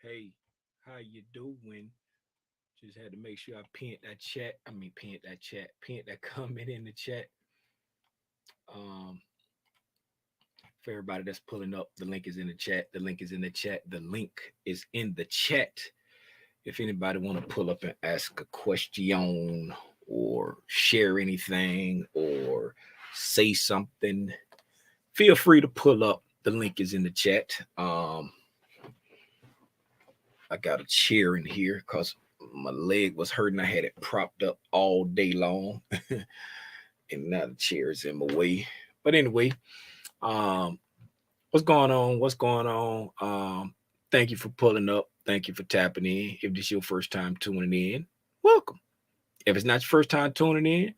Hey, how you doing? Just had to make sure I pinned that chat. Pinned that chat. Pinned that comment in the chat. Um, for everybody that's pulling up, the link is in the chat. The link is in the chat. The link is in the chat. If anybody want to pull up and ask a question or share anything or say something, feel free to pull up. The link is in the chat. I got a chair in here because my leg was hurting. I had it propped up all day long, and now the chair is in my way. But anyway, um, what's going on? What's going on? Thank you for pulling up. Thank you for tapping in. If this is your first time tuning in, welcome. If it's not your first time tuning in,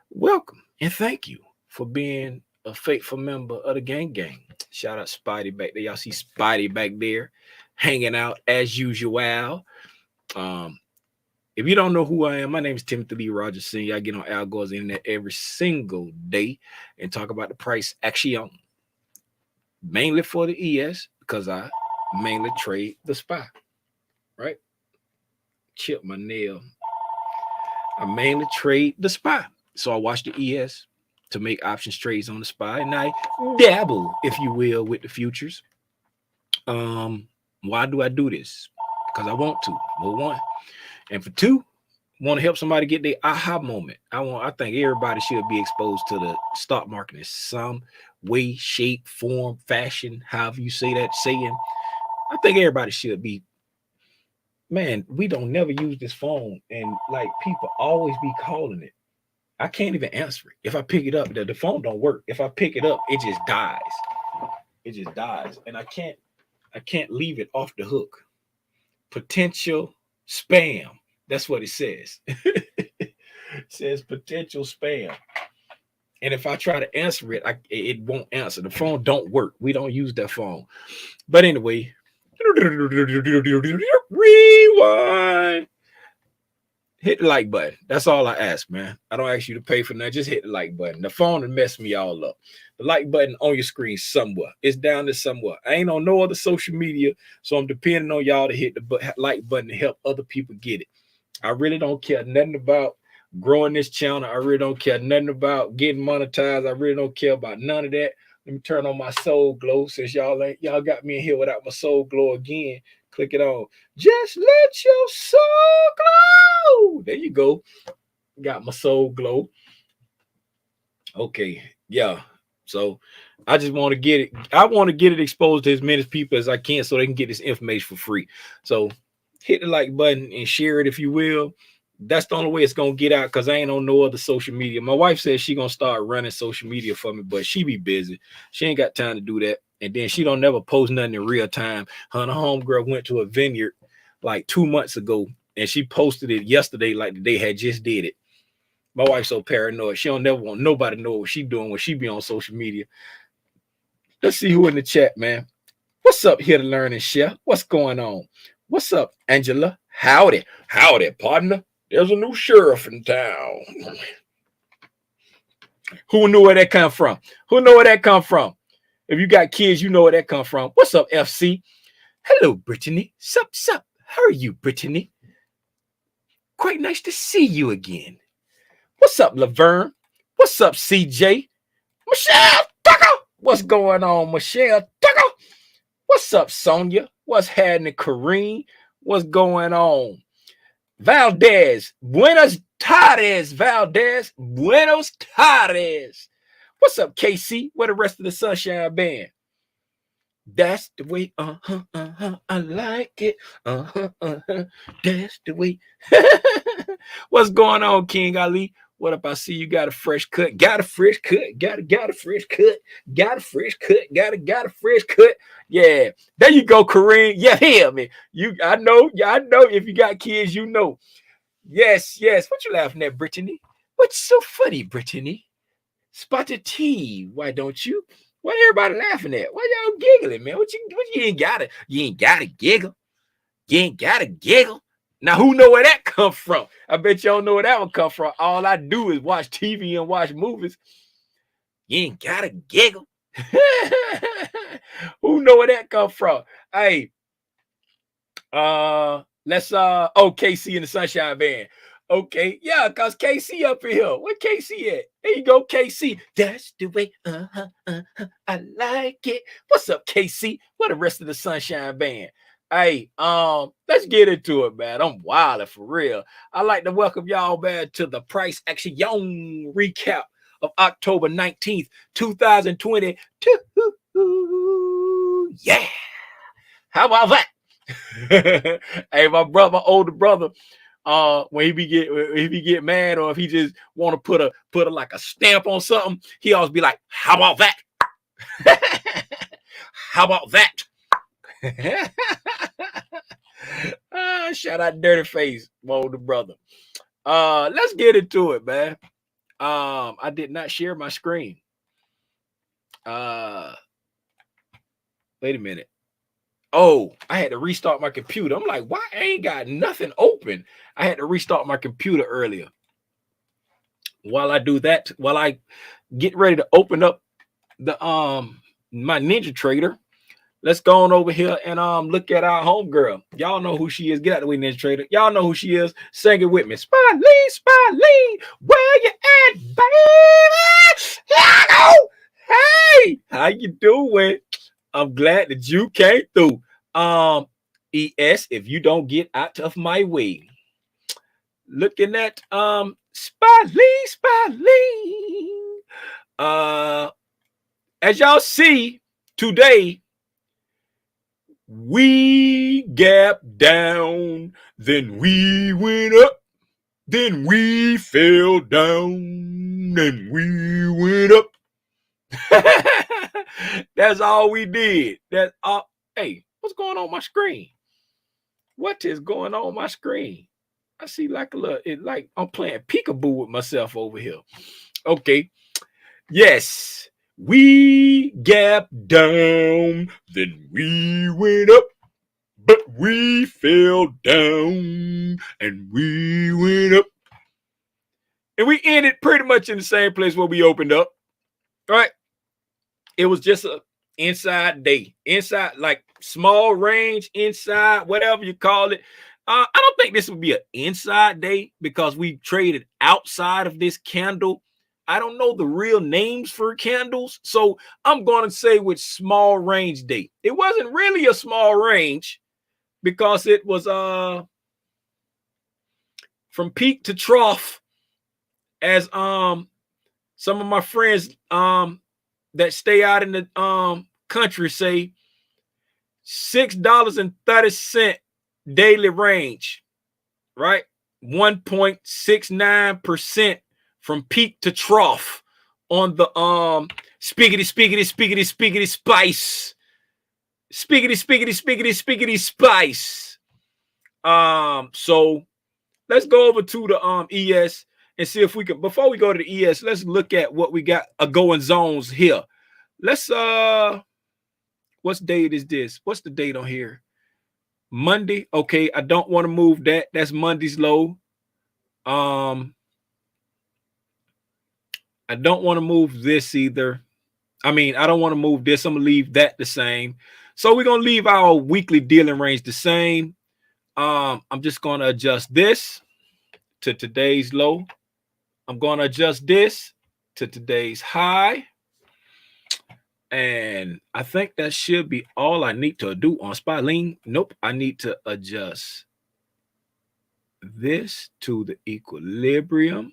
welcome and thank you for being a faithful member of the gang. Shout out Spidey back there. Y'all see Spidey back there hanging out as usual. Um, if you don't know who I am, my name is Timothy Lee Rogers Sr. I get on Al Gore's internet every single day and talk about the price action, mainly for the ES because I mainly trade the SPY, right? Chip my nail. I mainly trade the SPY. So I watch the ES to make options trades on the SPY, and I dabble, if you will, with the futures. Why do I do this? Because I want to. For one, and for two, want to help somebody get their aha moment. I think everybody should be exposed to the stock market in some way, shape, form, fashion, however you say that saying. I think everybody should be. Man, we don't never use this phone, and like people always be calling it. I can't even answer it. If I pick it up, the phone don't work. If I pick it up, it just dies. It just dies, and I can't leave it off the hook. Potential spam. That's what it says. It says potential spam. And if I try to answer it, it won't answer. The phone don't work. We don't use that phone. But anyway, rewind. Hit the like button. That's all I ask, man. I don't ask you to pay for that. Just hit the like button. The phone will mess me all up. The like button on your screen somewhere. It's down there somewhere. I ain't on no other social media, so I'm depending on y'all to hit the like button to help other people get it. I really don't care nothing about growing this channel. I really don't care nothing about getting monetized. I really don't care about none of that. Let me turn on my soul glow since y'all got me in here without my soul glow again. Click it on. Just let your soul glow. There you go. Got my soul glow. Okay. Yeah. So I just want to get it. I want to get it exposed to as many people as I can so they can get this information for free. So hit the like button and share it if you will. That's the only way it's gonna get out because I ain't on no other social media. My wife says she gonna start running social media for me, but she be busy. She ain't got time to do that. And then she don't never post nothing in real time. Her and her homegirl went to a vineyard like 2 months ago, and she posted it yesterday like the day had just did it. My wife's so paranoid. She don't never want nobody to know what she doing when she be on social media. Let's see who in the chat, man. What's up here to learn and share? What's going on? What's up, Angela? Howdy. Howdy, partner. There's a new sheriff in town. Who knew where that come from? Who know where that come from? If you got kids, you know where that come from. What's up, FC? Hello, Brittany. Sup, sup. How are you, Brittany? Quite nice to see you again. What's up, Laverne? What's up, CJ? Michelle Tucker. What's going on, Michelle Tucker? What's up, Sonia? What's happening, Kareem? What's going on? Valdez. Buenos tardes, Valdez. Buenos tardes. What's up, KC? Where the rest of the Sunshine Band? That's the way, I like it. That's the way. What's going on, King Ali? What up? I see you got a fresh cut. Got a fresh cut. Got a fresh cut. Got a fresh cut. Got a fresh cut. Yeah. There you go, Kareem. Yeah, hell, man. I know. Yeah, I know. If you got kids, you know. Yes, yes. What you laughing at, Brittany? What's so funny, Brittany? Spotted tea. Why don't you? Why everybody laughing at? Why y'all giggling, man? What you ain't gotta giggle. You ain't gotta giggle. Now, who know where that come from? I bet you don't know where that one come from. All I do is watch TV and watch movies. You ain't gotta giggle. Who know where that come from? Hey, Let's KC in the Sunshine Band. Okay, yeah, cause KC up in here. Where KC at? There you go, KC. That's the way. I like it. What's up, KC? What the rest of the Sunshine Band? Hey, let's get into it, man. I'm wilding for real. I'd like to welcome y'all back to the Price Action recap of October 19th, 2022. Yeah. How about that? Hey, my older brother, when he be get mad, or if he just want to put a like a stamp on something, he always be like, "How about that? How about that?" Shout out Dirty Face, my older brother. Let's get into it, man. I did not share my screen. Wait a minute. Oh, I had to restart my computer. I'm like, why I ain't got nothing open? I had to restart my computer earlier. While I do that, while I get ready to open up the my Ninja Trader, let's go on over here and look at our homegirl. Y'all know who she is. Get out of the way, Ninja Trader. Y'all know who she is. Sing it with me. Spy Lee, where you at, baby? Hello. Hey, how you doing? I'm glad that you came through. ES, if you don't get out of my way. Looking at Spy Lee. As y'all see today, we gapped down, then we went up, then we fell down, then we went up. That's all we did. That's all. Hey, what's going on my screen? What is going on my screen? I see like a little, it like I'm playing peekaboo with myself over here. Okay. Yes, we gapped down, then we went up, but we fell down and we went up. And we ended pretty much in the same place where we opened up. Right? It was just a inside day, inside, like small range, inside, whatever you call it. I don't think this would be an inside day because we traded outside of this candle. I don't know the real names for candles, so I'm going to say with small range day. It wasn't really a small range because it was from peak to trough, as some of my friends that stay out in the country say, $6.30 daily range, right? 1.69% from peak to trough on the spiggity spice. So let's go over to the ES and see if we can, before we go to the ES, let's look at what we got going zones here. Let's what's date is this? What's the date on here? Monday. Okay, I don't want to move that. That's Monday's low. I don't want to move this either. I mean, I don't want to move this. I'm gonna leave that the same. So we're gonna leave our weekly dealing range the same. I'm just gonna adjust this to today's low. I'm gonna adjust this to today's high. And I think that should be all I need to do on Spy Lee. Nope, I need to adjust this to the equilibrium.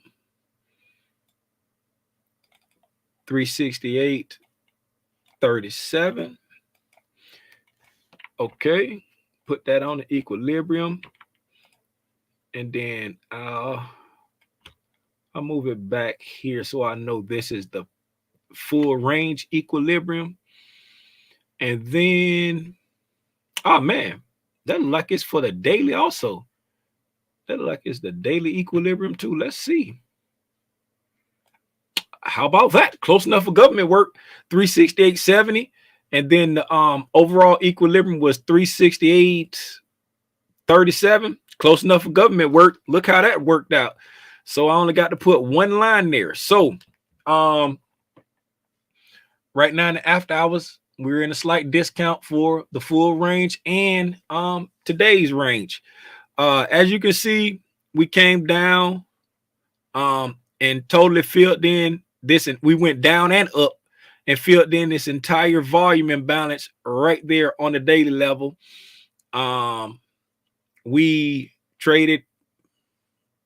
368.37. Okay, put that on the equilibrium. And then I'll move it back here so I know this is the full range equilibrium. And then, oh man, that look like it's for the daily also. That look like it's the daily equilibrium too. Let's see. How about that? Close enough for government work. 368.70. And then the overall equilibrium was 368.37. Close enough for government work. Look how that worked out. So I only got to put one line there. So right now in the after hours, we're in a slight discount for the full range and today's range. As you can see, we came down and totally filled in this, and we went down and up and filled in this entire volume imbalance right there on the daily level. We traded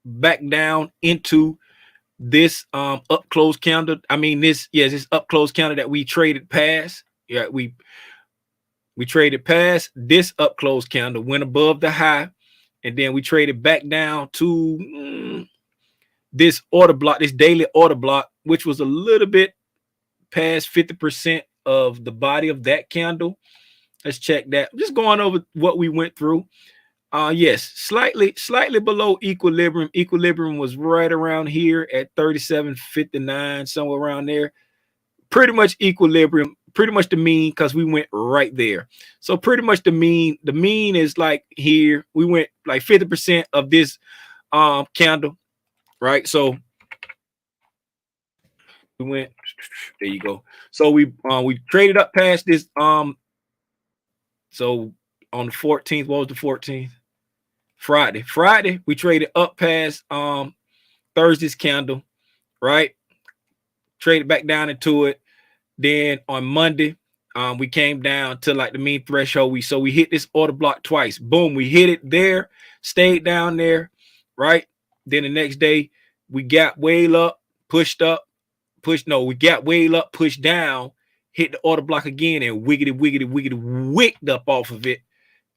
back down into this up close candle. I mean, this up close candle that we traded past. Yeah, we traded past this up close candle, went above the high, and then we traded back down to this order block, this daily order block, which was a little bit past 50% of the body of that candle. Let's check that. Just going over what we went through. Yes, slightly below equilibrium. Equilibrium was right around here at 37.59, somewhere around there. Pretty much equilibrium, pretty much the mean, because we went right there. So pretty much the mean is like here. We went like 50% of this candle, right? So we went, there you go. So we traded up past this. So on the 14th, what was the 14th? Friday, we traded up past Thursday's candle, right? Traded back down into it. Then on Monday, we came down to like the mean threshold. We hit this order block twice. Boom, we hit it there, stayed down there, right? Then the next day, we got way up, pushed up, we got way up, pushed down, hit the order block again, and wicked up off of it,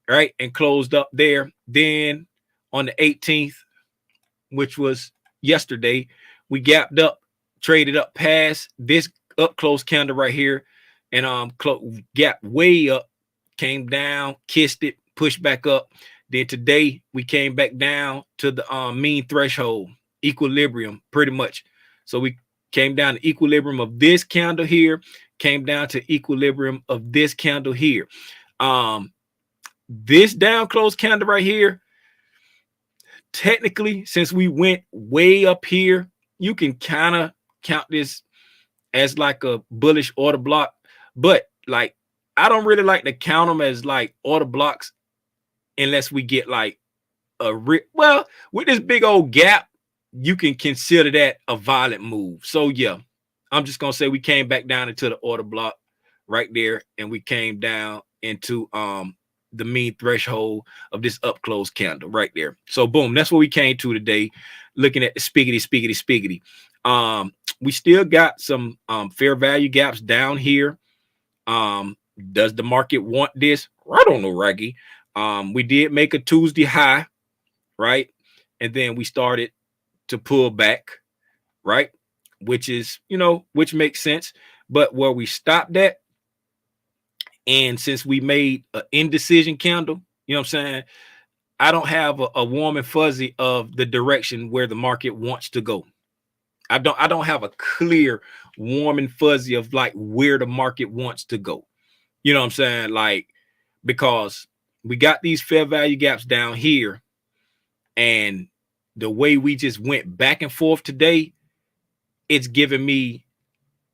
right? And closed up there. Then on the 18th, which was yesterday, we gapped up, traded up past this up close candle right here, and gapped way up, came down, kissed it, pushed back up. Then today we came back down to the mean threshold, equilibrium, pretty much. So we came down to equilibrium of this candle here, came down to equilibrium of this candle here. This down close candle right here, technically, since we went way up here, you can kind of count this as like a bullish order block, but like I don't really like to count them as like order blocks unless we get like well, with this big old gap, you can consider that a violent move. So yeah, I'm just gonna say we came back down into the order block right there, and we came down into the mean threshold of this up close candle right there. So boom, that's what we came to today, looking at the spiggity. We still got some fair value gaps down here. Does the market want this? I don't know, Raggy. We did make a Tuesday high, right? And then we started to pull back, right? Which is, which makes sense. But where we stopped at, and since we made an indecision candle, you know what I'm saying? I don't have a warm and fuzzy of the direction where the market wants to go. I don't have a clear warm and fuzzy of like where the market wants to go. You know what I'm saying? Like, because we got these fair value gaps down here, and the way we just went back and forth today, it's giving me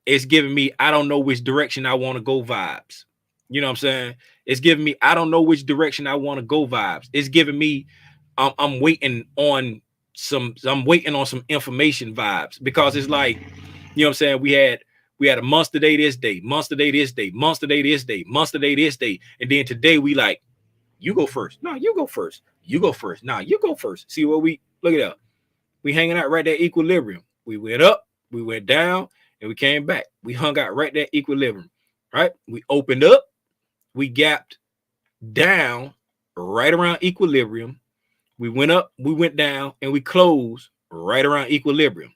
I don't know which direction I want to go vibes. You know what I'm saying? It's giving me I don't know which direction I want to go vibes. It's giving me I'm waiting on some information vibes, because it's like, you know what I'm saying, we had a monster day this day, monster day this day, monster day this day, monster day this day, and then today we like, you go first. No, you go first. You go first. Nah, you go first. See what we look at that. We hanging out right there equilibrium. We went up, we went down, and we came back. We hung out right there equilibrium. Right? We opened up, we gapped down right around equilibrium. We went up, we went down, and we closed right around equilibrium.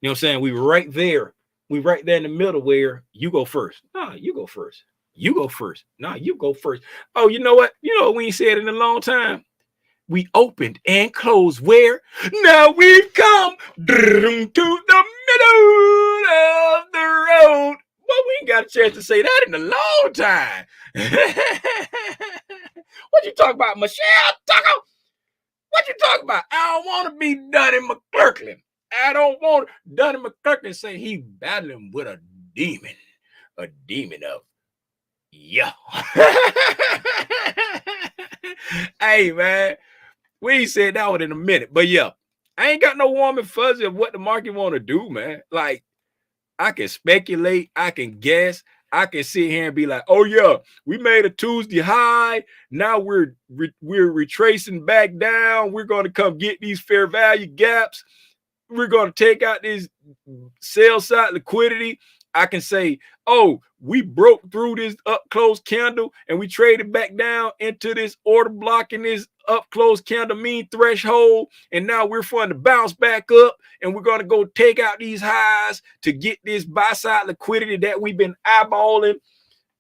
You know what I'm saying? We were right there. We right there in the middle where you go first. Nah, you go first. You go first. Nah, you go first. Oh, you know what? You know what we ain't said in a long time? We opened and closed where? Now we've come to the middle of the road. Well, we ain't got a chance to say that in a long time. What you talking about, Michelle Tucker? What you talking about? I don't want to be Donnie McClurkin. I don't want Donnie McClurkin say he battling with a demon of Yeah. Hey, man, we ain't said that one in a minute, but yeah, I ain't got no warm and fuzzy of what the market want to do, man. Like, I can speculate, I can guess, I can sit here and be like, oh yeah, we made a Tuesday high. Now we're retracing back down. We're going to come get these fair value gaps. We're going to take out this sell side liquidity. I can say, oh, we broke through this up close candle and we traded back down into this order block in this up close candle mean threshold. And now we're fun to bounce back up and we're going to go take out these highs to get this buy side liquidity that we've been eyeballing.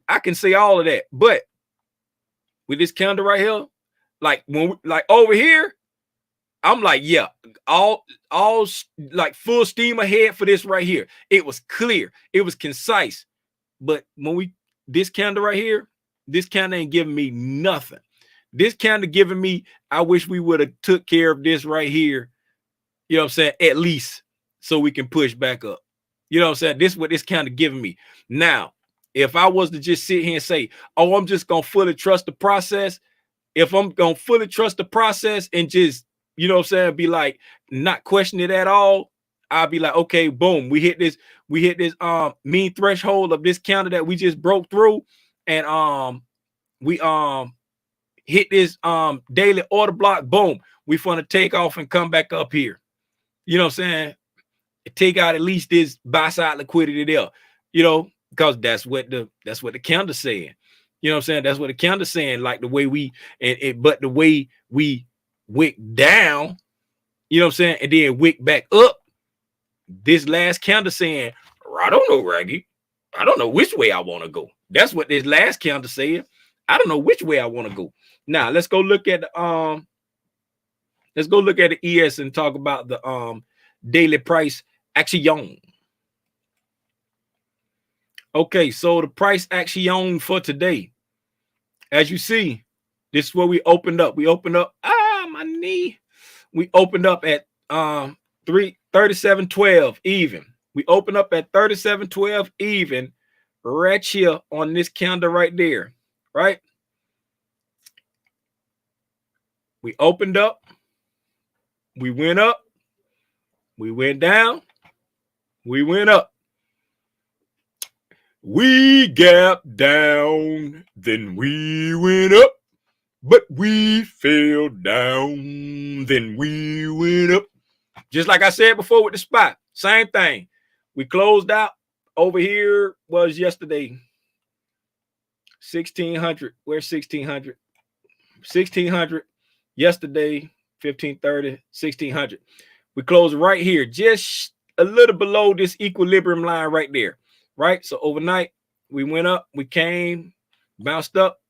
I can say all of that. But with this candle right here, like when like over here, I'm like, yeah, all like full steam ahead for this right here. It was clear, it was concise. But when this candle right here, this candle ain't giving me nothing. This candle giving me, I wish we would have took care of this right here. You know what I'm saying? At least so we can push back up. You know what I'm saying? This is what this candle giving me. Now, if I was to just sit here and say, oh, I'm just going to fully trust the process. If I'm going to fully trust the process and just, you know what I'm saying, be like, not question it at all, I'll be like, okay, boom, we hit this mean threshold of this counter that we just broke through, and we hit this daily order block, boom, we gonna take off and come back up here. You know what I'm saying? Take out at least this buy side liquidity there, you know, because that's what the counter's saying. You know what I'm saying? That's what the counter's saying, like the way we but the way we wick down, you know what I'm saying, and then wick back up. This last counter saying, I don't know, Raggy. I don't know which way I want to go. That's what this last counter said. I don't know which way I want to go. Now let's go look at the ES and talk about the daily price action. Okay, so the price action for today, as you see, this is where we opened up. We opened up. My knee. We opened up at 37.12 even. We opened up at 37.12 even, right here on this candle right there, right? We opened up, we went up, we went down, we went up. We gapped down, then we went up, but we fell down, then we went up. Just like I said before with the spot, same thing. We closed out over here was yesterday 1600. Where's 1600? 1600 yesterday 1530, 1600. We closed right here, just a little below this equilibrium line right there, right? So overnight we went up, we came, bounced up,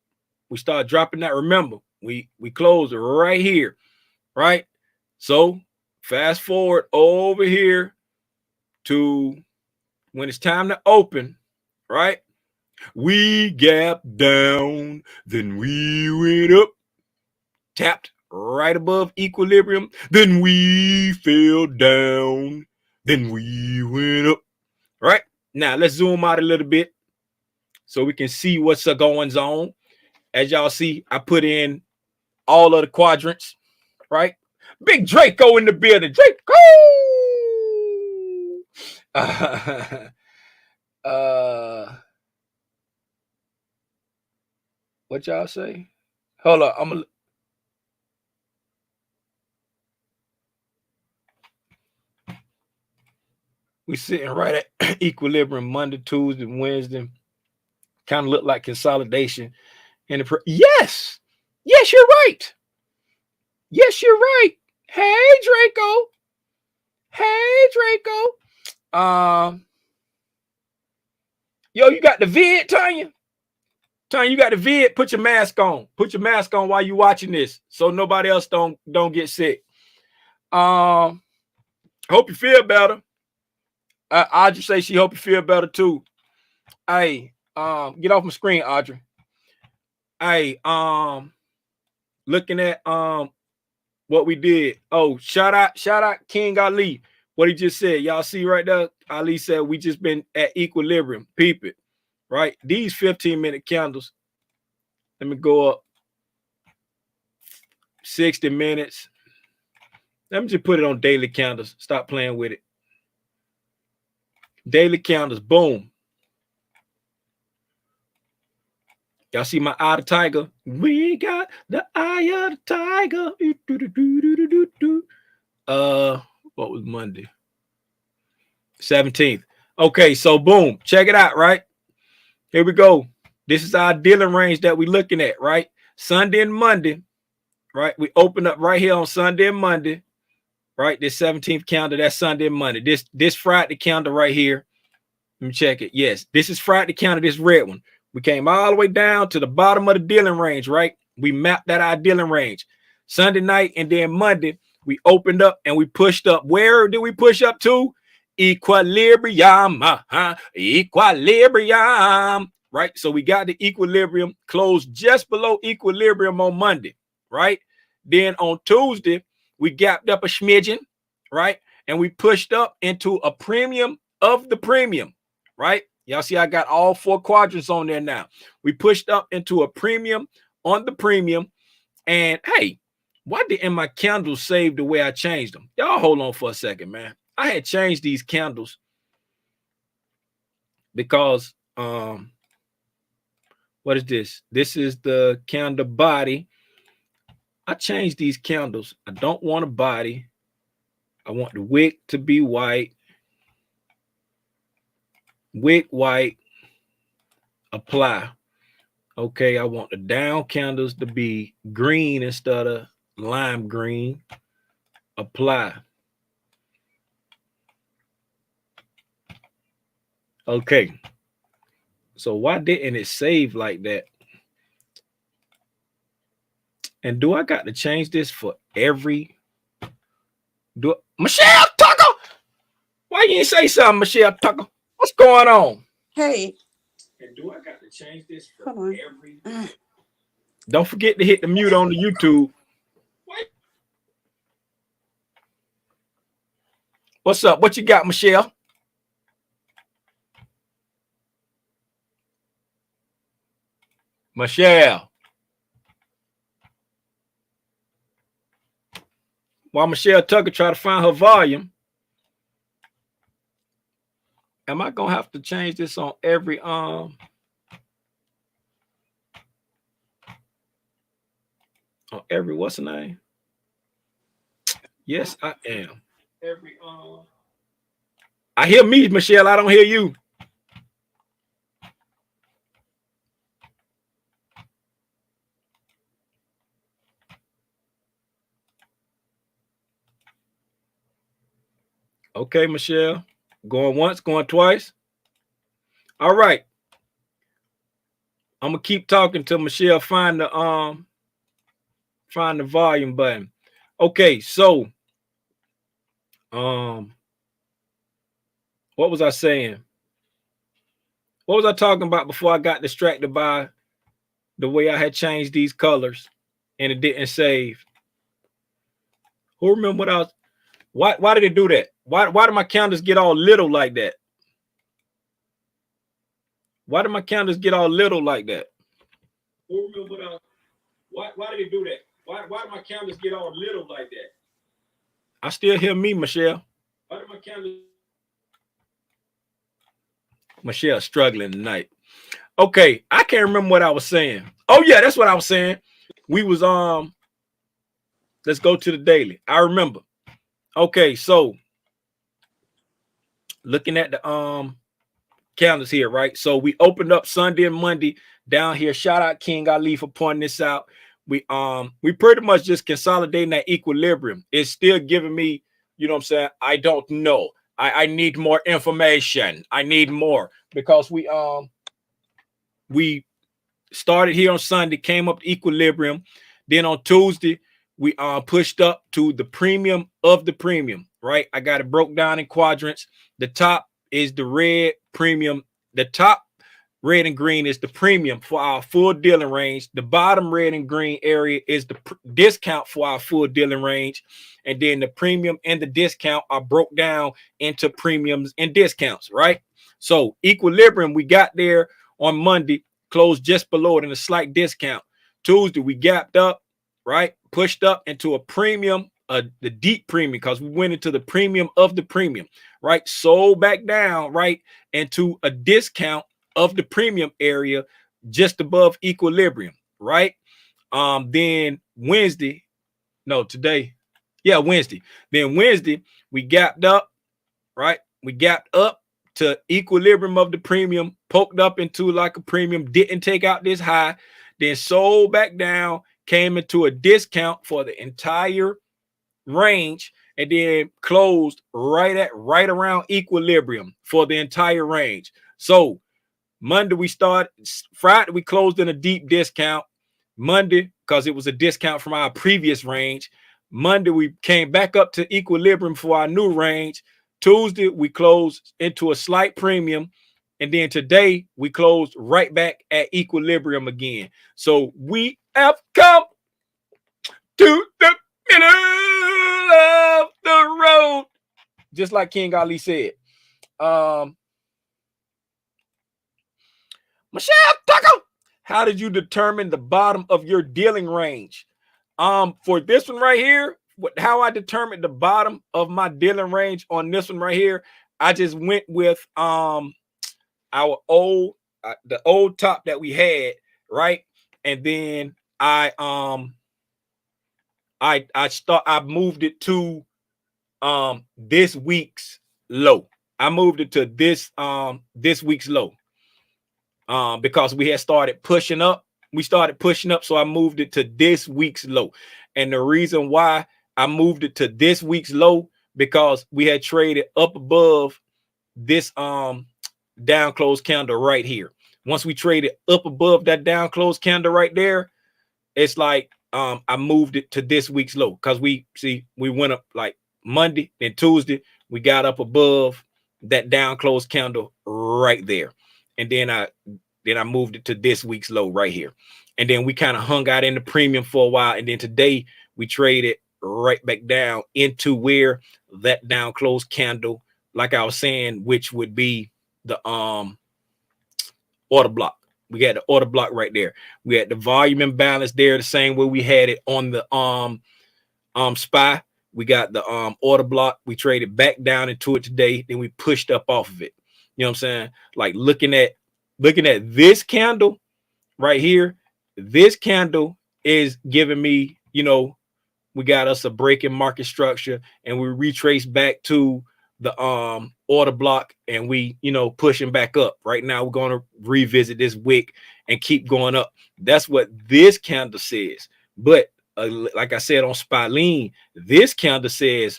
we started dropping that. Remember, we closed right here, right? So fast forward over here to when it's time to open, right? We gapped down, then we went up, tapped right above equilibrium, then we fell down, then we went up. Right? Now let's zoom out a little bit so we can see what's going on. As y'all see, I put in all of the quadrants, right? Big Draco in the building. Draco! What y'all say? Hold up, we sitting right at equilibrium Monday, Tuesday, Wednesday. Kind of look like consolidation. And yes, you're right. Yes, you're right. Hey, Draco. Hey, Draco. Yo, you got the vid, Tanya? Tanya, you got the vid? Put your mask on. Put your mask on while you watching this, so nobody else don't get sick. Hope you feel better. I'll just say she hope you feel better too. Hey, get off my screen, Audrey. Hey, looking at what we did. Oh, shout out King Ali. What he just said. Y'all see right there? Ali said we just been at equilibrium. Peep it. right? These 15-minute candles, let me go up 60 minutes. Let me just put it on daily candles. Stop playing with it. Daily candles, boom. Y'all see my eye of the tiger? We got the eye of the tiger. What was Monday? 17th. Okay, so boom. Check it out, right? Here we go. This is our dealing range that we're looking at, right? Sunday and Monday, right? We open up right here on Sunday and Monday, right? This 17th calendar, that's Sunday and Monday. This Friday calendar right here. Let me check it. Yes, this is Friday calendar, this red one. We came all the way down to the bottom of the dealing range, right? We mapped that our dealing range. Sunday night and then Monday, we opened up and we pushed up. Where did we push up to? Equilibrium. Equilibrium. Right? So we got the equilibrium, closed just below equilibrium on Monday, right? Then on Tuesday, we gapped up a smidgen, right? And we pushed up into a premium of the premium, right? Y'all see I got all 4 quadrants on there now. We pushed up into a premium on the premium. And hey, why didn't my candles save the way I changed them? Y'all hold on for a second, man. I had changed these candles because what is this? This is the candle body. I changed these candles. I don't want a body. I want the wick to be white. Wick white. Apply. Okay, I want the down candles to be green instead of lime green. Apply. Okay. So why didn't it save like that? And do I got to change this for every? Michelle Tucker? Why you ain't say something, Michelle Tucker? What's going on? Hey. And do I got to change this for every? Don't forget to hit the mute on the YouTube. What's up? What you got, Michelle? Michelle. While Michelle Tucker try to find her volume, am I gonna have to change this on every on every what's the name? Yes, I am. Every I hear me, Michelle. I don't hear you. Okay, Michelle. Going once, going twice. All right. I'm gonna keep talking till Michelle find the volume button. Okay, so what was I saying? What was I talking about before I got distracted by the way I had changed these colors and it didn't save? Who remember what I was? Why did it do that? Why did my counters get all little like that? Why did my counters get all little like that? Who remember what I was? Why did it do that? Why did my counters get all little like that? I still hear me, Michelle. Why did my counters? Michelle struggling tonight. Okay, I can't remember what I was saying. Oh yeah, that's what I was saying. We was let's go to the daily. I remember. Okay, so looking at the calendars here, right? So we opened up Sunday and Monday down here. Shout out King Ali for pointing this out. We pretty much just consolidating that equilibrium. It's still giving me, you know what I'm saying? I don't know. I need more information. I need more because we started here on Sunday, came up to equilibrium. Then on Tuesday, we pushed up to the premium of the premium, right? I got it broke down in quadrants. The top is the red premium. The top red and green is the premium for our full dealing range. The bottom red and green area is the discount for our full dealing range. And then the premium and the discount are broke down into premiums and discounts, right? So equilibrium, we got there on Monday, closed just below it in a slight discount. Tuesday, we gapped up, right? Pushed up into a premium, the deep premium, because we went into the premium of the premium, right? Sold back down, right, into a discount of the premium area just above equilibrium, right? Then Wednesday, no, today, yeah, Wednesday. Then Wednesday, we gapped up, right? We gapped up to equilibrium of the premium, poked up into like a premium, didn't take out this high, then sold back down, came into a discount for the entire range, and then closed right around equilibrium for the entire range. So Monday we started, Friday we closed in a deep discount. Monday, because it was a discount from our previous range. Monday we came back up to equilibrium for our new range. Tuesday we closed into a slight premium, and then today we closed right back at equilibrium again. So we have come to the middle of the road, just like King Ali said. Michelle Tucker, how did you determine the bottom of your dealing range? For this one right here, how I determined the bottom of my dealing range on this one right here, I just went with our old the old top that we had, right? And then I moved it to this week's low. I moved it to this week's low. Because we had started pushing up. We started pushing up, so I moved it to this week's low. And the reason why I moved it to this week's low, because we had traded up above this down close candle right here. Once we traded up above that down close candle right there, it's like I moved it to this week's low, because we went up like Monday and Tuesday, we got up above that down close candle right there. And then I moved it to this week's low right here. And then we kind of hung out in the premium for a while. And then today we traded right back down into where that down close candle, like I was saying, which would be the order block. We got the order block right there. We had the volume imbalance there, the same way we had it on the SPY. We got the order block. We traded back down into it today. Then we pushed up off of it. You know what I'm saying? Like looking at this candle right here, this candle is giving me, we got us a break in market structure, and we retrace back to the order block, and we pushing back up. Right now we're going to revisit this wick and keep going up. That's what this candle says. But like I said on Spylean, this candle says,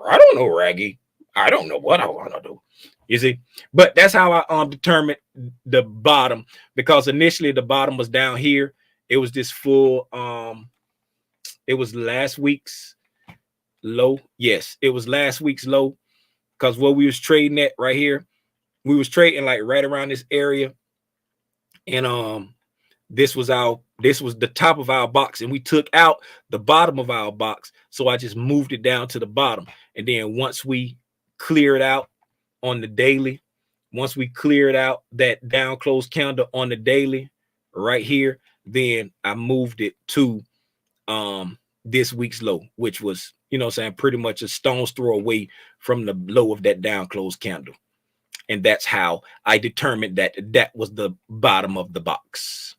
I don't know, Raggy, I don't know what I want to do. You see, but that's how I determined the bottom, because initially the bottom was down here. It was this full it was last week's low. Yes, it was last week's low, because what we was trading at right here, we was trading like right around this area, and this was the top of our box, and we took out the bottom of our box. So I just moved it down to the bottom, and then once we cleared out on the daily, once we cleared out that down close candle on the daily right here, then I moved it to this week's low, which was, pretty much a stone's throw away from the low of that down close candle. And that's how I determined that was the bottom of the box.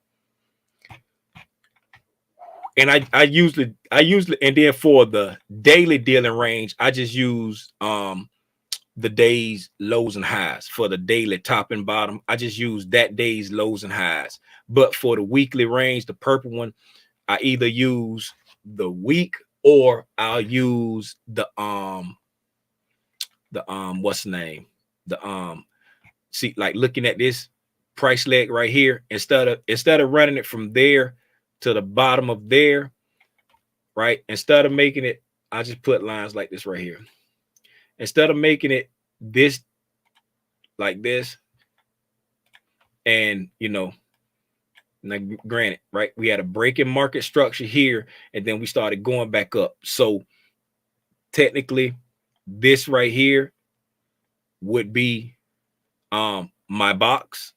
And I usually, and then for the daily dealing range, I just use the day's lows and highs. For the daily top and bottom, I just use that day's lows and highs. But for the weekly range, the purple one, I either use the week, or I'll use the what's the name? See, like looking at this price leg right here, instead of running it from there to the bottom of there, right? Instead of making it, I just put lines like this right here. Instead of making it this like this, and now granted, right, we had a break in market structure here, and then we started going back up. So technically this right here would be my box,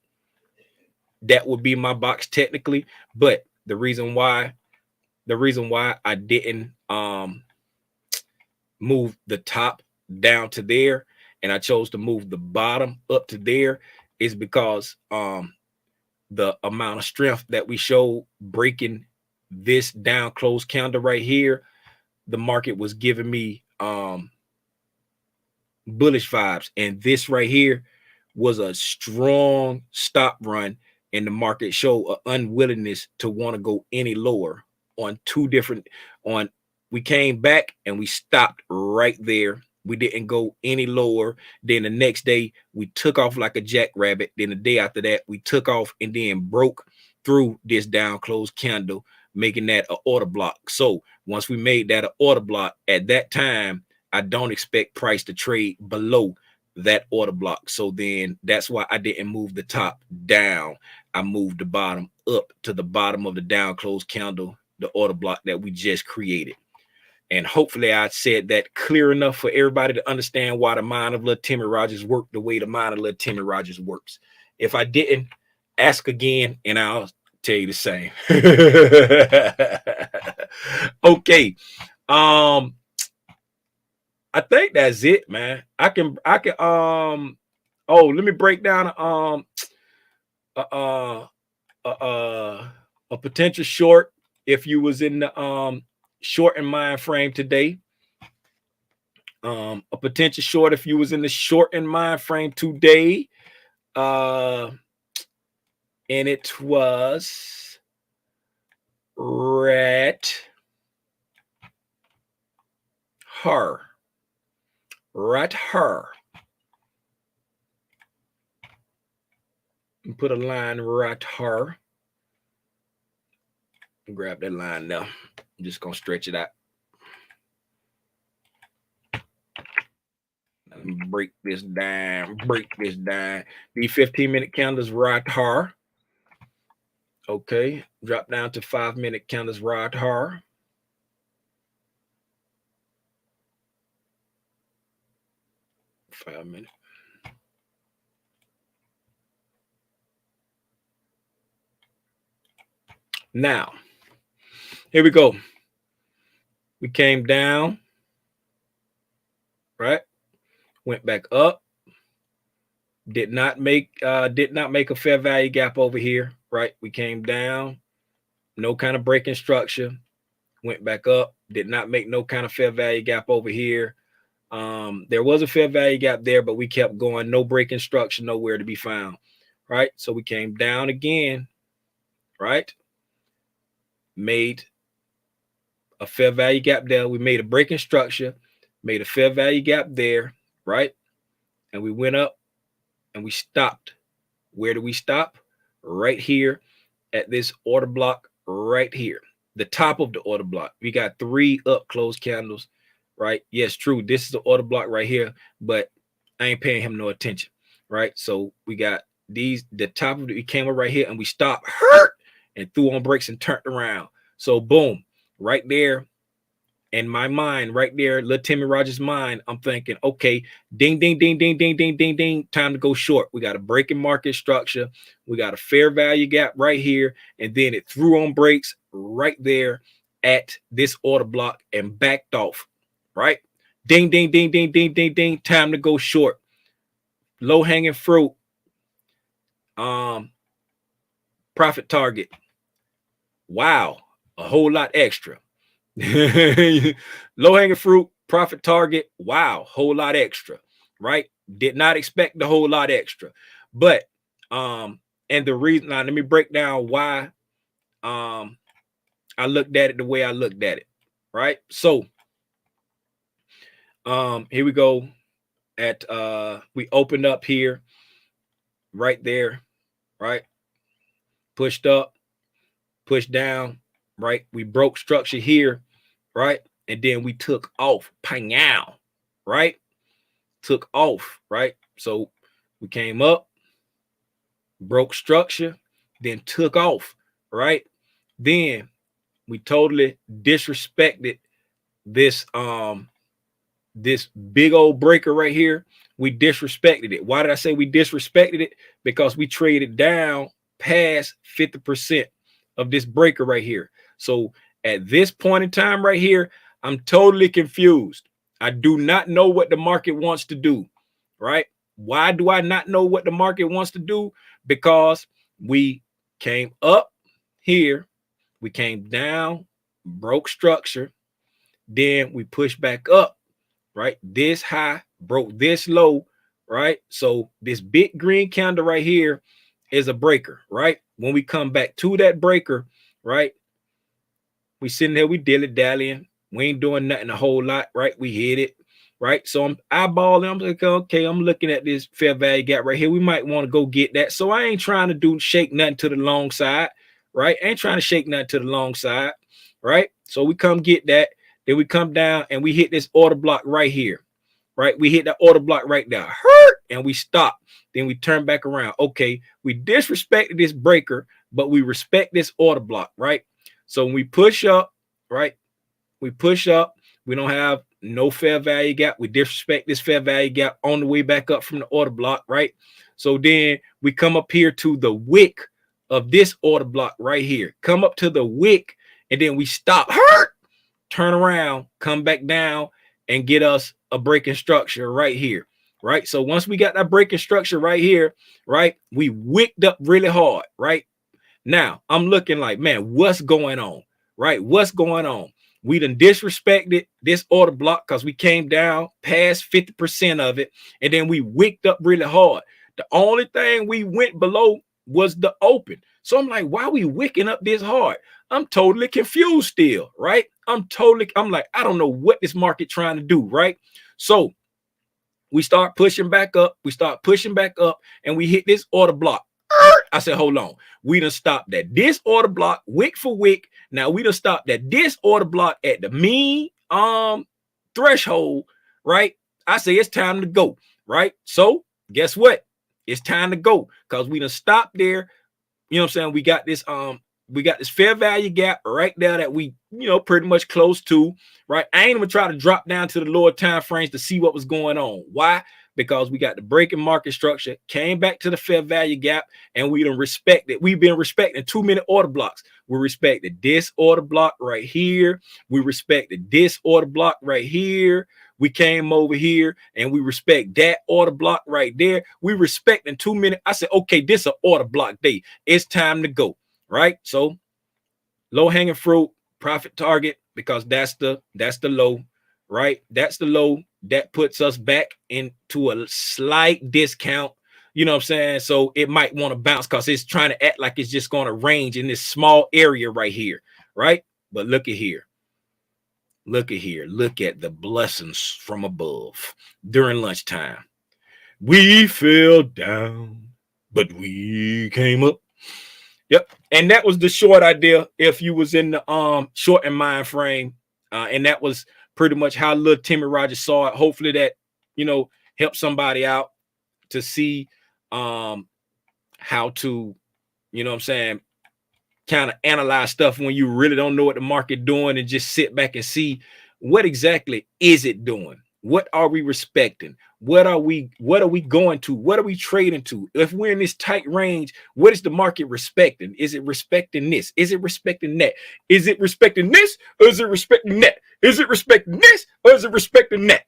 that would be my box technically. But the reason why I didn't move the top down to there and I chose to move the bottom up to there is because the amount of strength that we showed breaking this down close candle right here, the market was giving me bullish vibes, and this right here was a strong stop run, and the market showed an unwillingness to want to go any lower on two different on we came back and we stopped right there. We didn't go any lower. Then the next day we took off like a jackrabbit. Then the day after that we took off and then broke through this down close candle, making that an order block. So once we made that an order block, at that time I don't expect price to trade below that order block. So then that's why I didn't move the top down. I moved the bottom up to the bottom of the down close candle, the order block that we just created. And hopefully I said that clear enough for everybody to understand why the mind of little Timmy Rogers worked the way the mind of little Timmy Rogers works. If I didn't, ask again and I'll tell you the same. Okay. I think that's it, man. I can oh, let me break down a potential short if you was in the short in mind frame today. A potential short if you was in the short in mind frame today. And it was right her. Put a line right her. Grab that line now. I'm just gonna stretch it out. Break this down. The 15-minute candles right her. Okay, drop down to 5-minute candles right her. Minutes. Now, here we go. We came down, right? Went back up. Did not make a fair value gap over here, right? We came down, no kind of breaking structure. Went back up. Did not make no kind of fair value gap over here. There was a fair value gap there, but we kept going. No breaking structure, nowhere to be found, right? So we came down again, right? Made a fair value gap there. We made a breaking structure, made a fair value gap there, right? And we went up and we stopped. Where do we stop? Right here at this order block right here, the top of the order block. We got 3 up close candles, right? Yes, true. This is the order block right here, but I ain't paying him no attention, right? So we got these, the top of it, we came up right here and we stopped, hurt, and threw on brakes and turned around. So boom, right there in my mind, right there, little Timmy Rogers' mind, I'm thinking, okay, ding, ding, ding, ding, ding, ding, ding, ding, time to go short. We got a breaking market structure. We got a fair value gap right here. And then it threw on brakes right there at this order block and backed off, right? Ding, ding, ding, ding, ding, ding, ding, time to go short. Low hanging fruit. Profit target. Wow, a whole lot extra. Low hanging fruit, profit target. Wow, whole lot extra, right? Did not expect the whole lot extra, but and the reason, now let me break down why I looked at it the way I looked at it, right? So here we go. At we opened up here, right there, right? Pushed up, pushed down, right? We broke structure here, right? And then we took off, pang-ow, right? Took off, right? So we came up, broke structure, then took off, right? Then we totally disrespected this this big old breaker right here. We disrespected it. Why did I say we disrespected it? Because we traded down past 50% of this breaker right here. So at this point in time right here, I'm totally confused. I do not know what the market wants to do, right? Why do I not know what the market wants to do? Because we came up here, we came down, broke structure, then we pushed back up, right? This high broke this low, right? So this big green candle right here is a breaker, right? When we come back to that breaker, right? We sitting there, we dilly-dallying. We ain't doing nothing a whole lot, right? We hit it, right? So I'm eyeballing. I'm like, okay, I'm looking at this fair value gap right here. We might want to go get that. So I ain't trying to shake nothing to the long side, right? I ain't trying to shake nothing to the long side, right? So we come get that. Then we come down and we hit this order block right here, right? We hit that order block right there, and we stop. Then we turn back around. Okay, we disrespected this breaker, but we respect this order block, right? So when we push up, right? We push up. We don't have no fair value gap. We disrespect this fair value gap on the way back up from the order block, right? So then we come up here to the wick of this order block right here. Come up to the wick, and then we stop. Turn around, come back down, and get us a breaking structure right here, right? So once we got that breaking structure right here, right, we wicked up really hard, right? Now I'm looking like, man, what's going on, right? What's going on? We done disrespected this order block because we came down past 50% of it, and then we wicked up really hard. The only thing we went below was the open. So I'm like, why are we wicking up this hard? I'm totally confused still, right? I'm like, I don't know what this market trying to do, right? So we start pushing back up. We start pushing back up, and we hit this order block. I said, hold on. We done stopped at this order block, wick for wick. Now we done stopped at this order block at the mean threshold, right? I say it's time to go, right? So guess what? It's time to go because we done stopped there. You know what I'm saying? We got this fair value gap right there that we, pretty much close to, right? I ain't even try to drop down to the lower time frames to see what was going on. Why? Because we got the breaking market structure, came back to the fair value gap, and we don't respect it. We've been respecting 2-minute order blocks. We respected this order block right here. We respected this order block right here. We came over here and we respect that order block right there. We respect in 2 minutes. I said, okay, this is an order block day. It's time to go, right? So low hanging fruit, profit target, because that's the low, right? That's the low. That puts us back into a slight discount. You know what I'm saying? So it might want to bounce because it's trying to act like it's just going to range in this small area right here, right? But look at here. Look at here. Look at the blessings from above during lunchtime. We fell down, but we came up. Yep. And that was the short idea if you was in the short and mind frame. And that was pretty much how little Timmy Rogers saw it. Hopefully that, help somebody out to see how to, kind of analyze stuff when you really don't know what the market doing, and just sit back and see what exactly is it doing. What are we respecting? What are we going to? What are we trading to? If we're in this tight range, what is the market respecting? Is it respecting this? Is it respecting that? Is it respecting this? Or is it respecting that? Is it respecting this? Or is it respecting that?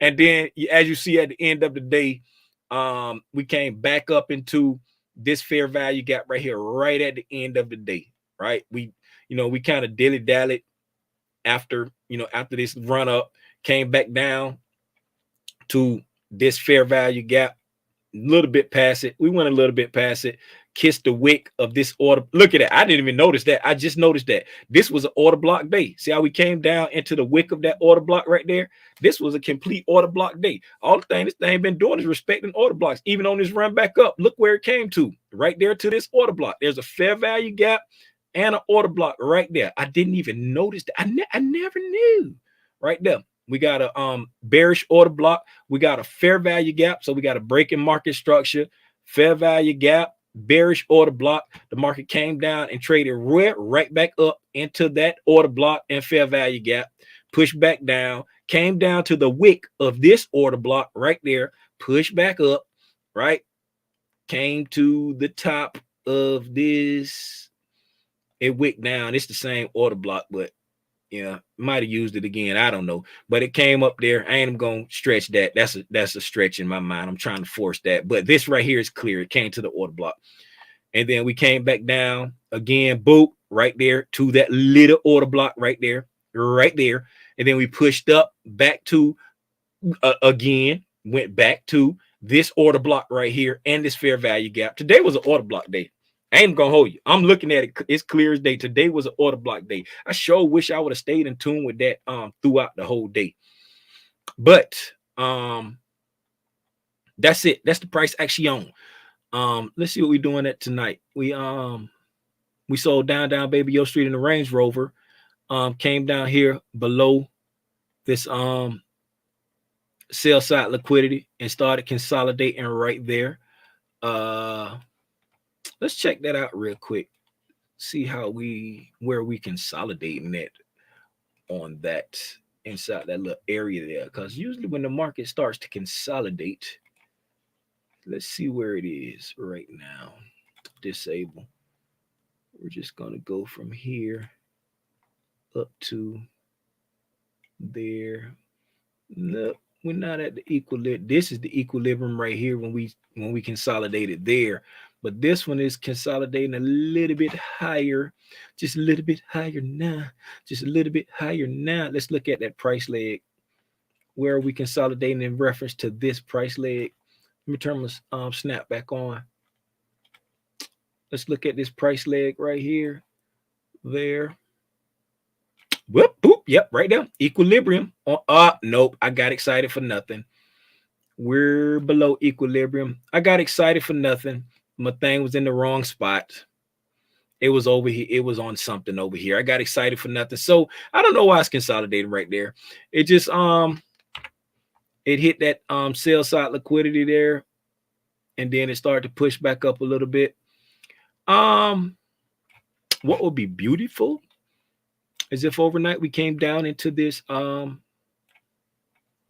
And then, as you see at the end of the day, we came back up into this fair value gap right here, right at the end of the day, right? We kind of dilly-dallied after this run up, came back down to this fair value gap, a little bit past it. We went a little bit past it, kissed the wick of this order. Look at that. I didn't even notice that. I just noticed that this was an order block day. See how we came down into the wick of that order block right there? This was a complete order block day. All the thing this thing been doing is respecting order blocks. Even on this run back up, look where it came to, right there to this order block. There's a fair value gap and an order block right there. I didn't even notice that. I never knew. Right there. We got a bearish order block. We got a fair value gap. So we got a breaking market structure, fair value gap, bearish order block. The market came down and traded right back up into that order block and fair value gap, pushed back down, came down to the wick of this order block right there, pushed back up, right? came to the top of this. It wicked down. It's the same order block, but yeah, might have used it again. I don't know, but it came up there. I ain't gonna stretch that. That's a stretch in my mind. I'm trying to force that, but this right here is clear. It came to the order block, and then we came back down again. Boop, right there to that little order block right there, and then we pushed up back to again. Went back to this order block right here and this fair value gap. Today was an order block day. I ain't gonna hold you. I'm looking at it. It's clear as day. Today was an order block day. I sure wish I would have stayed in tune with that throughout the whole day. But that's it. That's the price action. Let's see what we're doing at tonight. We sold down Baby Yo Street in the Range Rover. Came down here below this sell side liquidity and started consolidating right there. Let's check that out real quick. See where we consolidating that on that inside that little area there. Because usually when the market starts to consolidate, let's see where it is right now. Disable. We're just gonna go from here up to there. No, we're not at the equilibrium. This is the equilibrium right here when we consolidated there. But this one is consolidating a little bit higher, just a little bit higher now, just a little bit higher now. Let's look at that price leg. Where are we consolidating in reference to this price leg? Let me turn my snap back on. Let's look at this price leg right here. There. Whoop, boop, yep, right there. Equilibrium. Nope, I got excited for nothing. We're below equilibrium. I got excited for nothing. My thing was in the wrong spot. It was over here. It was on something over here. I got excited for nothing. So I don't know why it's consolidating right there. It just it hit that sell side liquidity there, and then it started to push back up a little bit. What would be beautiful is if overnight we came down into this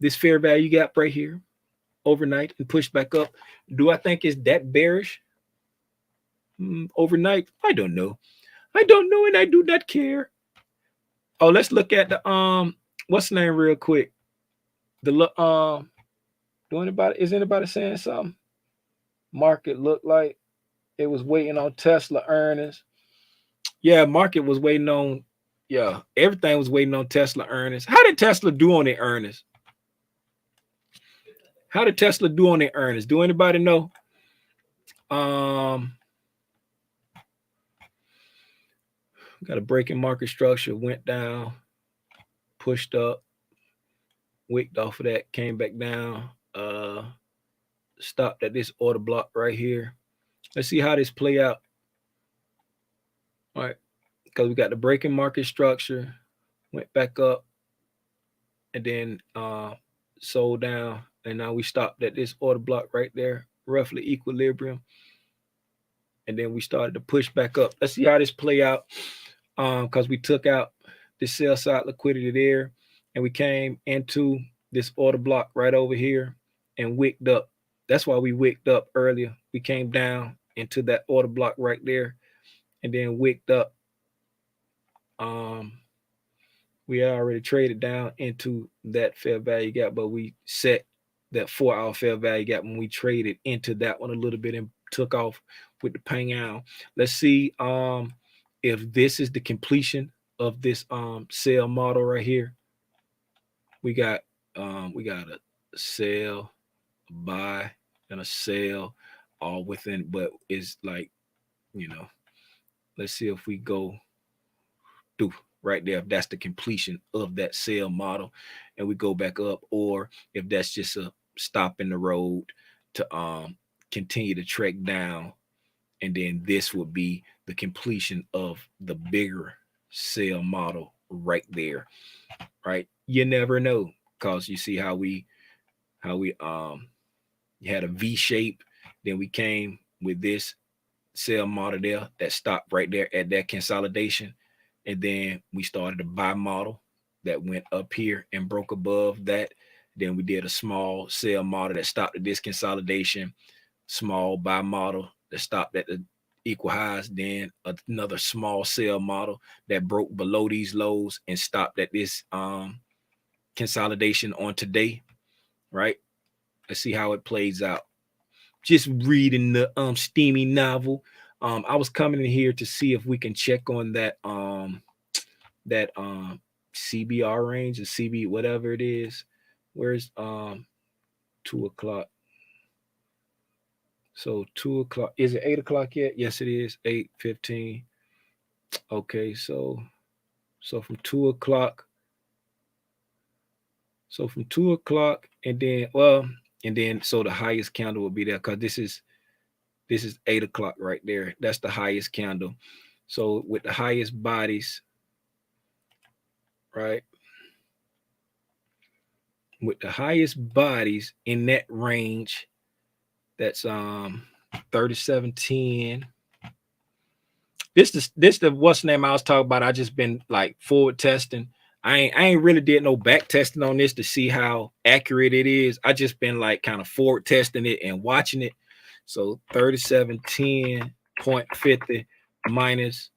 this fair value gap right here overnight and pushed back up. Do I think it's that bearish overnight? I don't know. I don't know, and I do not care. Oh, let's look at the what's the name real quick. The is anybody saying something? Market looked like it was waiting on Tesla earnings. Yeah, market was waiting on. Yeah, everything was waiting on Tesla earnings. How did Tesla do on their earnings? How did Tesla do on their earnings? Do anybody know? Got a break in market structure, went down, pushed up, wicked off of that, came back down, stopped at this order block right here. Let's see how this play out. All right, because we got the break in market structure, went back up, and then sold down, and now we stopped at this order block right there, roughly equilibrium, and then we started to push back up. Let's see how this play out, because we took out the sell side liquidity there, and we came into this order block right over here and wicked up. That's why we wicked up earlier. We came down into that order block right there, and then wicked up. We already traded down into that fair value gap, but we set that 4-hour fair value gap when we traded into that one a little bit and took off with the pang out. Let's see if this is the completion of this sell model right here. We got a sell, a buy, and a sell all within, but it's like, let's see if we go through right there, if that's the completion of that sell model, and we go back up, or if that's just a stop in the road to continue to trek down, and then this would be the completion of the bigger sell model right there. Right, you never know, because you see how we had a V shape, then we came with this sell model there that stopped right there at that consolidation. And then we started a buy model that went up here and broke above that. Then we did a small sell model that stopped at this consolidation, small buy model that stopped at the equal highs, then another small sell model that broke below these lows and stopped at this consolidation on today, right? Let's see how it plays out. Just reading the steamy novel. I was coming in here to see if we can check on that CBR range or CB whatever it is. Where's 2 o'clock? So 2 o'clock. Is it 8 o'clock yet? Yes, it is. 8:15. Okay, so from 2 o'clock. So from 2 o'clock, and then so the highest candle will be there because this is 8 o'clock right there. That's the highest candle. So with the highest bodies, right? With the highest bodies in that range, that's 3710. This the what's the name I was talking about. I just been like forward testing. I ain't really did no back testing on this to see how accurate it is. I just been like kind of forward testing it and watching it. So 3710.50 minus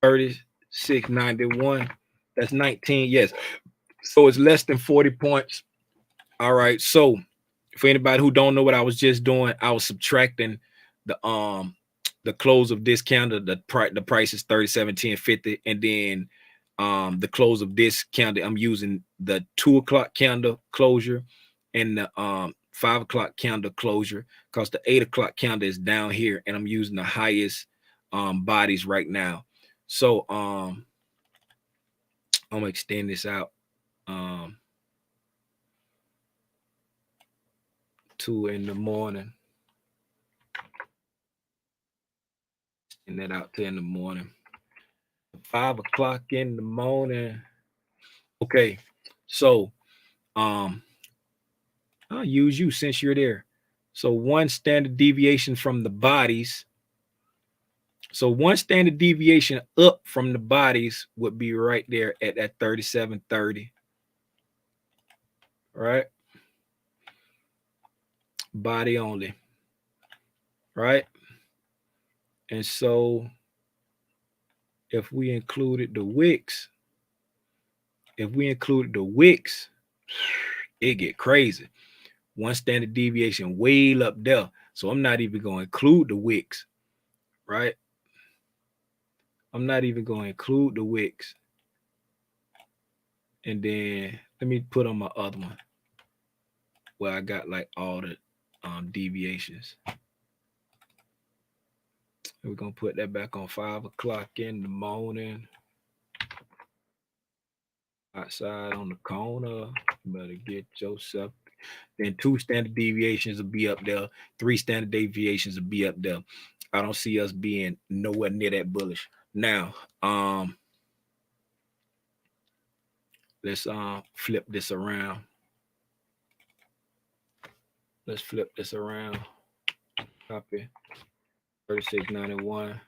3691. That's 19. Yes. So it's less than 40 points. All right. So for anybody who don't know what I was just doing, I was subtracting the close of this candle. The price is 3710.50, and then the close of this candle, I'm using the 2 o'clock candle closure and the 5 o'clock candle closure, because the 8 o'clock candle is down here, and I'm using the highest bodies right now. So I'm gonna extend this out 2 in the morning, and that out to in the morning, 5 o'clock in the morning. Okay, so I'll use you since you're there. So one standard deviation from the bodies. So one standard deviation up from the bodies would be right there at that 3730. Right? Body only. Right? And so if we included the wicks, it get crazy. One standard deviation way up there. So I'm not even going to include the wicks. Right? I'm not even going to include the wicks. And then let me put on my other one where I got like all the deviations. We're going to put that back on 5 o'clock in the morning. Outside on the corner. You better get yourself. Then 2 standard deviations will be up there. 3 standard deviations will be up there. I don't see us being nowhere near that bullish. Now, let's flip this around. Let's flip this around. Copy. 3691.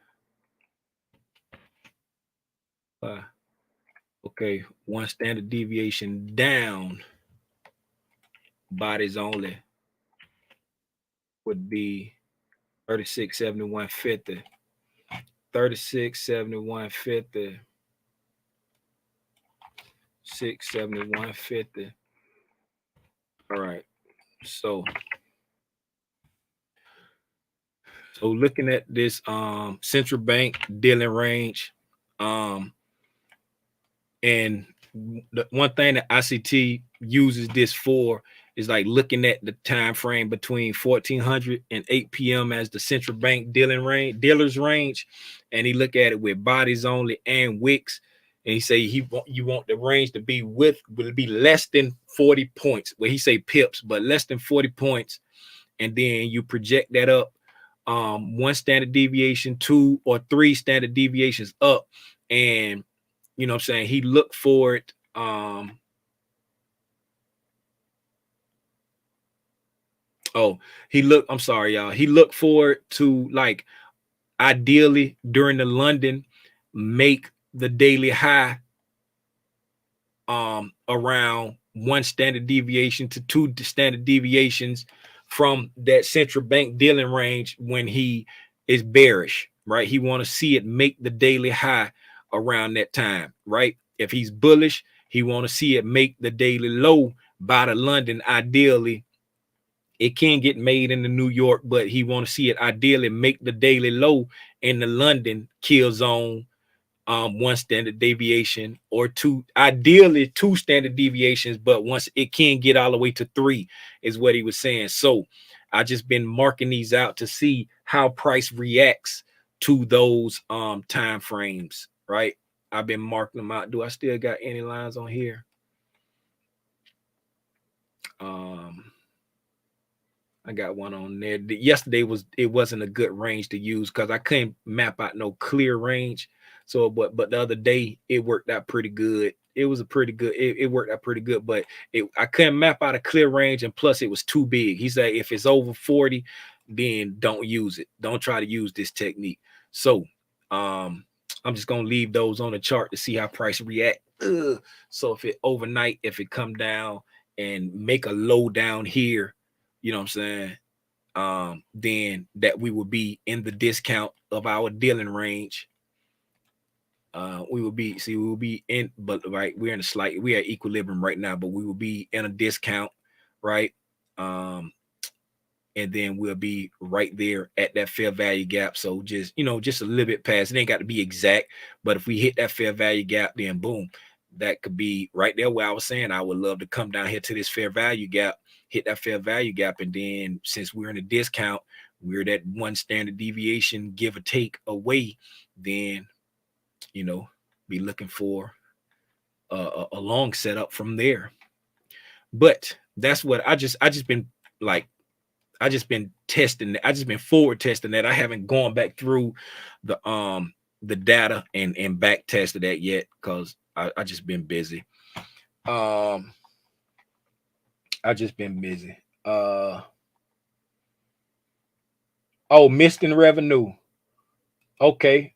Okay, 1 standard deviation down, bodies only, would be 3671.50. 3671.50. 671.50. All right. So looking at this central bank dealing range, and the one thing that ICT uses this for is like looking at the time frame between 1400 and 8 p.m. as the central bank dealers range, and he look at it with bodies only and wicks, and he say you want the range to be will be less than 40 points. Well, he say pips, but less than 40 points, and then you project that up 1 standard deviation, 2 or 3 standard deviations up, and you know what I'm saying, he looked for it. I'm sorry, y'all. He looked forward to, like, ideally during the London, make the daily high around 1 standard deviation to 2 standard deviations from that central bank dealing range when he is bearish, right? He want to see it make the daily high around that time, right? If he's bullish, he want to see it make the daily low by the London. Ideally, it can get made in the New York, but he want to see it ideally make the daily low in the London kill zone. One standard deviation or two, ideally 2 standard deviations, but once it can get all the way to 3 is what he was saying. So I just been marking these out to see how price reacts to those time frames, right? I've been marking them out. Do I still got any lines on here? I got one on there. Yesterday wasn't a good range to use because I couldn't map out no clear range. So, but the other day it worked out pretty good. It was a pretty good. It worked out pretty good, but I couldn't map out a clear range, and plus it was too big. He said if it's over 40, then don't use it. Don't try to use this technique. So, I'm just gonna leave those on the chart to see how price react. So if it overnight, if it come down and make a low down here, you know what I'm saying? Then that we will be in the discount of our dealing range. We will be in, but right, we're at equilibrium right now, but we will be in a discount, right? And then we'll be right there at that fair value gap. So just a little bit past. It ain't got to be exact, but if we hit that fair value gap, then boom, that could be right there where I was saying I would love to come down here to this fair value gap, hit that fair value gap, and then since we're in a discount, we're that 1 standard deviation give or take away, then be looking for a long setup from there. But that's what I just been testing. I just been forward testing that. I haven't gone back through the data and back tested that yet because I just been busy. I just been busy. Missed in revenue. Okay.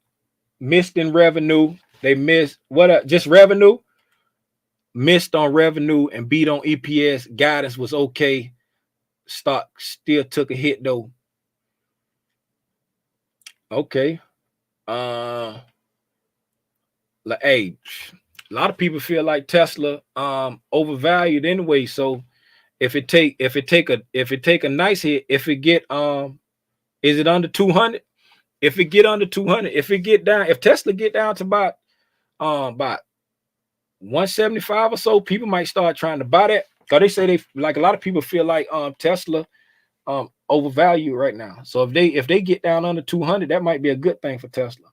Missed in revenue. They missed just revenue. Missed on revenue and beat on EPS. Guidance was okay. Stock still took a hit though. Okay. A lot of people feel like Tesla overvalued anyway. So if it take a nice hit, if it get is it under 200? If it get under 200, if Tesla get down to about 175 or so, people might start trying to buy that. Because they say a lot of people feel like Tesla overvalued right now. So if they get down under 200, that might be a good thing for Tesla.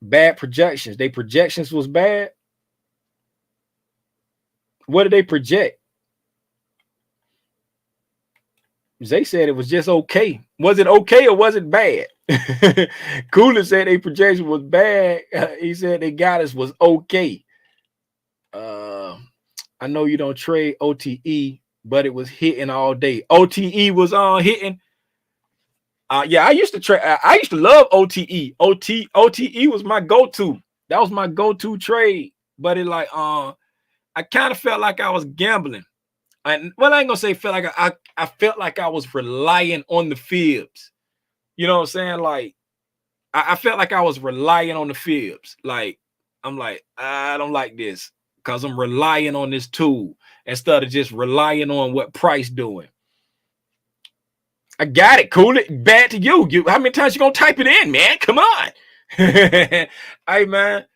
Bad projections. Their projections was bad. What did they project? They said it was just okay. Was it okay or was it bad? Cooler said their projection was bad. He said their guidance was okay. I know you don't trade OTE, but it was hitting all day. OTE was on hitting. Yeah, I used to trade. I used to love OTE. OTE was my go-to. That was my go-to trade. But it I kind of felt like I was gambling. I ain't gonna say felt like I felt like I was relying on the fibs. You know what I'm saying? Like I felt like I was relying on the fibs. Like I'm like, I don't like this because I'm relying on this tool instead of just relying on what price doing. I got it. Cool it. Bad to you. How many times you gonna type it in, man? Come on. Hey man,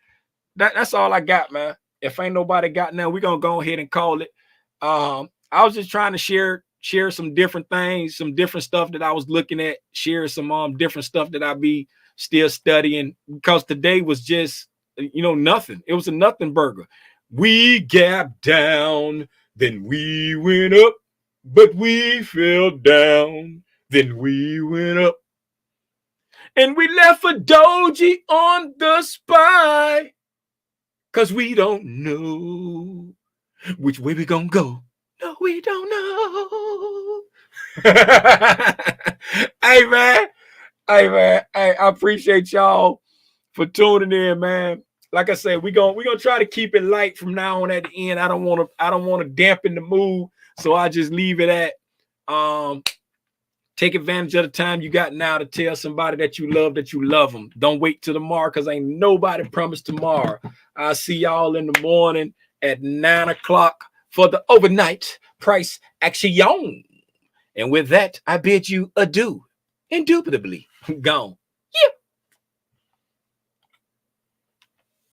that's all I got, man. If ain't nobody got now, we're gonna go ahead and call it. I was just trying to share some different things, some different stuff that I was looking at, share some different stuff that I be still studying, because today was just nothing. It was a nothing burger. We gapped down, then we went up, but we fell down, then we went up, and we left a doji on the spy, cause we don't know which way we gonna go. No, we don't know. Hey man, hey, I appreciate y'all for tuning in, man. Like I said, we're gonna try to keep it light from now on at the end. I don't want to dampen the mood, so I just leave it at Take advantage of the time you got now to tell somebody that you love them. Don't wait till tomorrow, because ain't nobody promised tomorrow. I'll see y'all in the morning at 9 o'clock for the overnight price action. And with that, I bid you adieu. Indubitably gone.